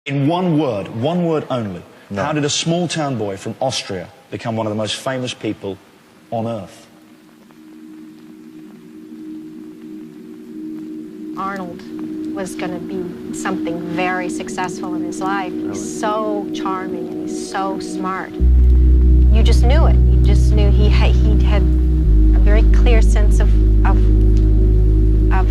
In one word only, no. How did a small town boy from Austria become one of the most famous people on earth? Arnold was going to be something very successful in his life. He's so charming and he's so smart. You just knew it. You just knew he had a very clear sense of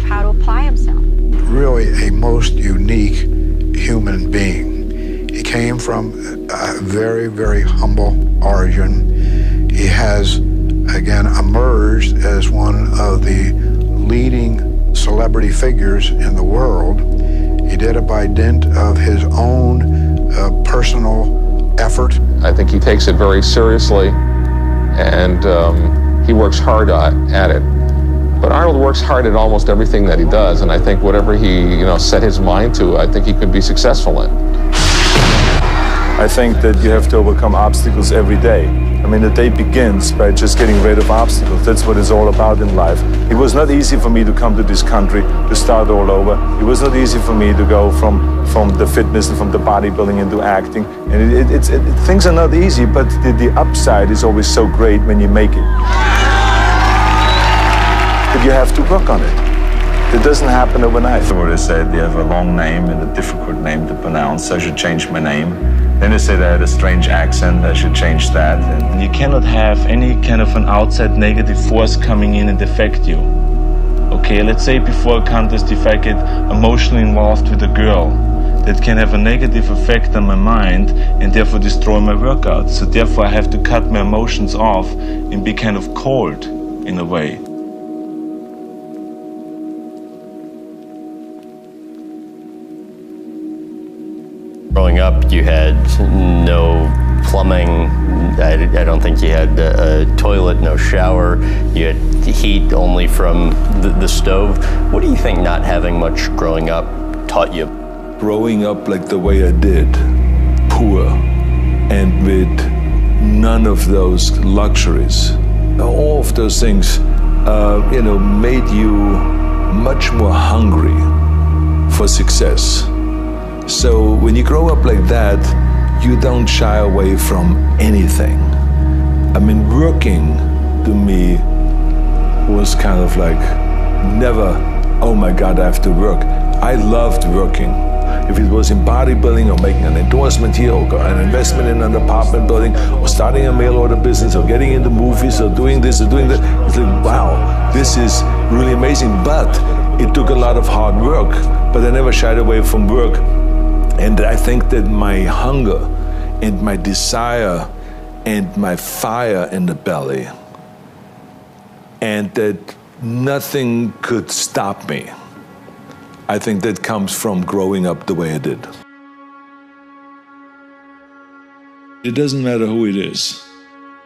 how to apply himself. Really a most unique human being. He came from a very, very humble origin. He has, again, emerged as one of the leading celebrity figures in the world. He did it by dint of his own personal effort. I think he takes it very seriously, and he works hard at it. But Arnold works hard at almost everything that he does, and I think whatever he set his mind to, I think he could be successful in. I think that you have to overcome obstacles every day. I mean, the day begins by just getting rid of obstacles. That's what it's all about in life. It was not easy for me to come to this country, to start all over. It was not easy for me to go from the fitness and from the bodybuilding into acting. And things are not easy, but the upside is always so great when you make it. But you have to work on it. It doesn't happen overnight. So they said they have a long name and a difficult name to pronounce, so I should change my name. Then they said I had a strange accent, I should change that. And you cannot have any kind of an outside negative force coming in and affect you. Okay, let's say before a contest, if I get emotionally involved with a girl, that can have a negative effect on my mind and therefore destroy my workout. So therefore I have to cut my emotions off and be kind of cold in a way. Growing up, you had no plumbing. I don't think you had a toilet, no shower. You had heat only from the stove. What do you think not having much growing up taught you? Growing up like the way I did, poor, and with none of those luxuries. All of those things, made you much more hungry for success. So when you grow up like that, you don't shy away from anything. I mean, working to me was kind of like never, oh my God, I have to work. I loved working. If it was in bodybuilding or making an endorsement here or an investment in an apartment building or starting a mail order business or getting into movies or doing this or doing that, it's like, wow, this is really amazing. But it took a lot of hard work, but I never shied away from work. And I think that my hunger and my desire and my fire in the belly, and that nothing could stop me, I think that comes from growing up the way I did. It doesn't matter who it is.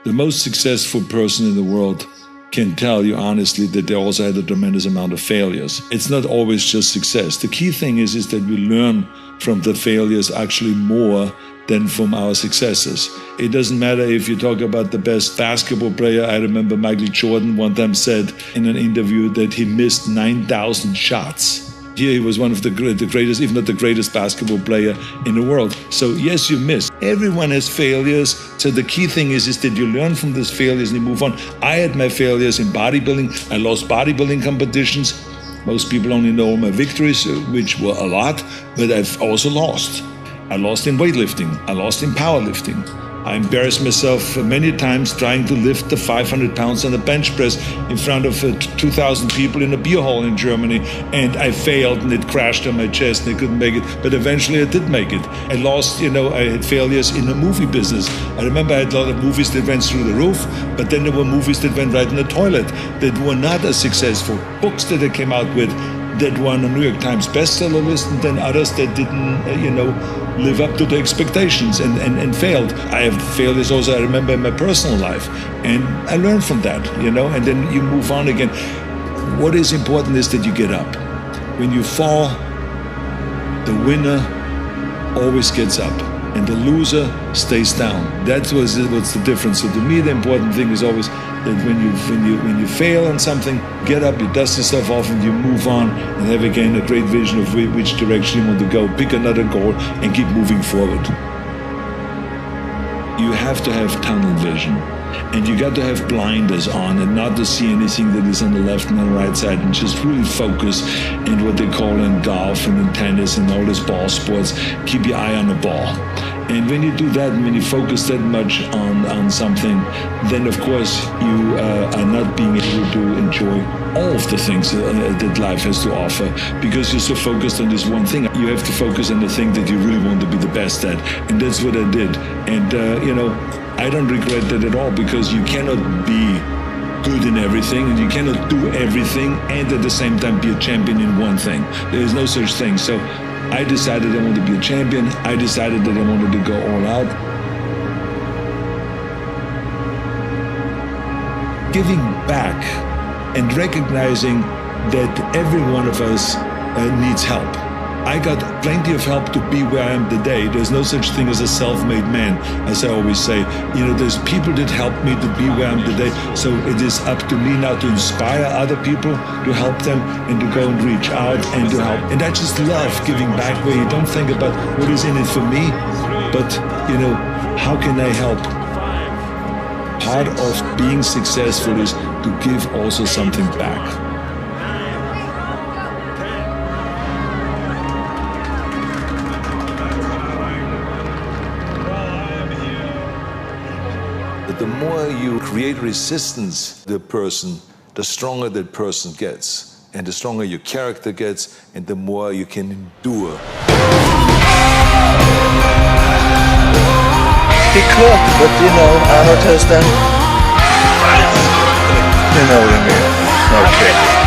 The most successful person in the world can tell you honestly that they also had a tremendous amount of failures. It's not always just success. The key thing is that we learn from the failures actually more than from our successes. It doesn't matter if you talk about the best basketball player. I remember Michael Jordan one time said in an interview that he missed 9,000 shots. Here he was one of the greatest, if not the greatest basketball player in the world. So yes, you miss. Everyone has failures. So the key thing is that you learn from these failures and you move on. I had my failures in bodybuilding. I lost bodybuilding competitions. Most people only know my victories, which were a lot, but I've also lost. I lost in weightlifting. I lost in powerlifting. I embarrassed myself many times trying to lift the 500 pounds on a bench press in front of 2,000 people in a beer hall in Germany, and I failed and it crashed on my chest and I couldn't make it, but eventually I did make it. I lost, I had failures in the movie business. I remember I had a lot of movies that went through the roof, but then there were movies that went right in the toilet that were not as successful. Books that I came out with that were on the New York Times bestseller list, and then others that didn't, live up to the expectations and failed. I have failures also, I remember, in my personal life. And I learned from that, and then you move on again. What is important is that you get up. When you fall, the winner always gets up. and the loser stays down. That's what's the difference. So to me, the important thing is always that when you fail on something, get up, you dust yourself off, and you move on, and have again a great vision of which direction you want to go. Pick another goal and keep moving forward. You have to have tunnel vision, and you got to have blinders on and not to see anything that is on the left and on the right side, and just really focus in what they call in golf and in tennis and all these ball sports, keep your eye on the ball. And when you do that, and when you focus that much on something, then of course you are not being able to enjoy all of the things that life has to offer, because you're so focused on this one thing. You have to focus on the thing that you really want to be the best at, and that's what I did. And I don't regret that at all, because you cannot be good in everything, and you cannot do everything and at the same time be a champion in one thing. There is no such thing. So I decided I wanted to be a champion. I decided that I wanted to go all out. Giving back and recognizing that every one of us needs help. I got plenty of help to be where I am today. There's no such thing as a self-made man, as I always say. There's people that helped me to be where I am today. So it is up to me now to inspire other people, to help them, and to go and reach out and to help. And I just love giving back, where you don't think about what is in it for me, but, how can I help? Part of being successful is to give also something back. The more you create resistance to the person, the stronger that person gets, and the stronger your character gets, and the more you can endure. He could, but Arnold has done. You know what I mean? Okay.